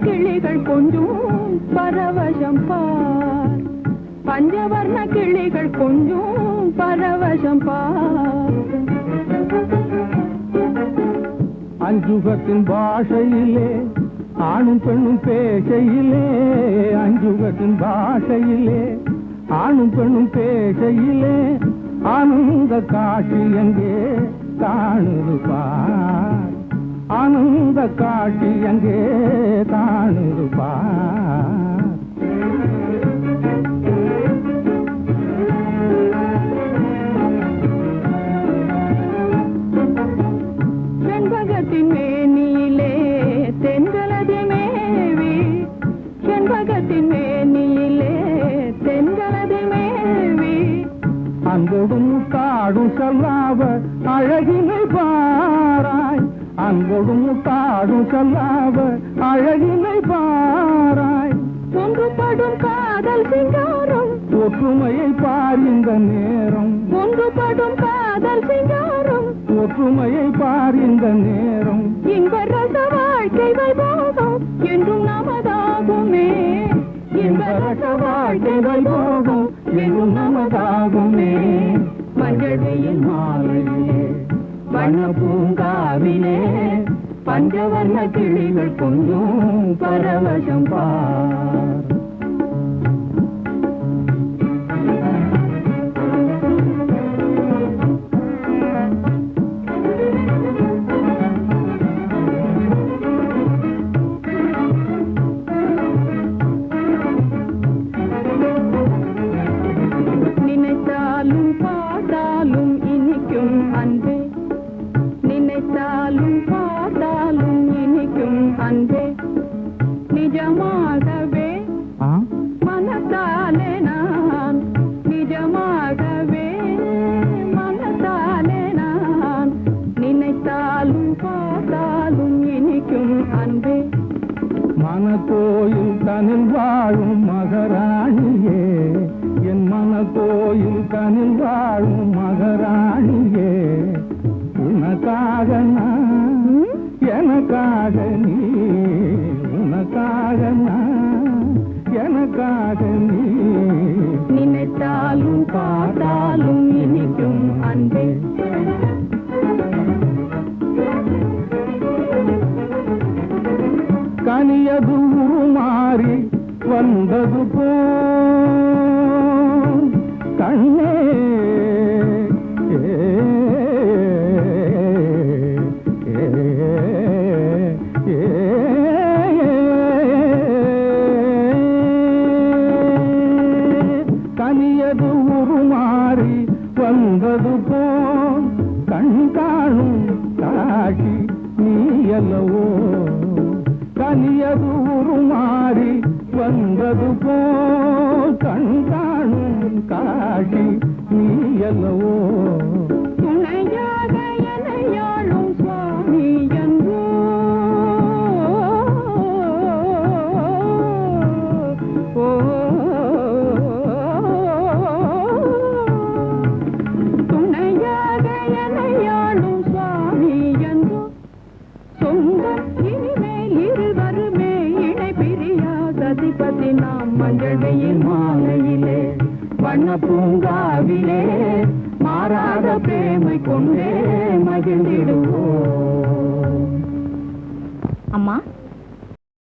கிளிகள் கொஞ்சம் பரவசம் பார் பஞ்சவர்ண கிளிகள் கொஞ்சம் பரவசம் பார் அஞ்சுகத்தின் பாஷையிலே ஆணும் பெண்ணும் பேசையிலே அஞ்சுகத்தின் பாஷையிலே ஆணும் பெண்ணும் பேசையிலே ஆனந்த காட்சி எங்கே காணுது பார் ஆனந்த காட்சி எங்கே காணுது பார் செண்பகத்தின் மேனியிலே தென்கலதி மேவி செண்பகத்தின் மேனியிலே தென்கலதி மேவி அன்போடும் காடும் சொல்லாவ அழகினை பாராய் அன்போடும் காடும் சொல்லாவ அழகினை பாராய் ஒன்றுபடும் காதல் சிங்காரம் ஒற்றுமையை பார் இந்த நேரம் ஒன்றுபடும் காதல் சிங்காரம் ஒற்றுமையை பார் இந்த நேரம் இன்ப ரச வாழ்க்கை வைபோகம் என்றும் நமதாகுமே இன்ப ரச வாழ்க்கை வைபோகம் என்றும் நமதாகுமே மஞ்சள் வெயில் மாலையிலே வண்ண பூங்காவிலே பஞ்சவர்ண கிளிகள் கொஞ்சம் பரவசம் பார் நினைத்தாலும் பார்த்தாலும் இனிக்கும் அன்பே நினைத்தாலும் பார்த்தாலும் இனிக்கும் அன்பே நிஜமாகவே மனத்தாலே நான் நிஜமாகவே மனத்தாலே நான் நினைத்தாலும் பார்த்தாலும் இனிக்கும் அன்பே மனக்கோயில் தனில் வாழும் மகராணியே என் மனக்கோயில் தனில் வாழும் மகராணியே உனக்காக நான் எனக்காக நீ உனக்காக நான் எனக்காக நீ நினைத்தாலும் பார்த்தாலும் இனிக்கும் அன்பே கனியது உருமாறி வந்தது போல் கண்ணே கனியது உருமாறி வந்தது போல் கண் காணும் காட்சி நீ அல்லவோ கனியது உருமாறி வந்தது போல் கண் காணும் காட்சி நீ அல்லவோ துணையாக எனையாளும் சுவாமி என்றோ துணையாக எனையாளும் சுவாமி என்றோ சொந்தம் இனிமேல் இருவருமே இணை பிரியா சதிபதி நாம் மஞ்சள் வெயில் மாலையிலே வண்ண பூங்காவிலே மாறாத பிரேமை கொண்டே மகிழ்ந்திடுவோம். அம்மா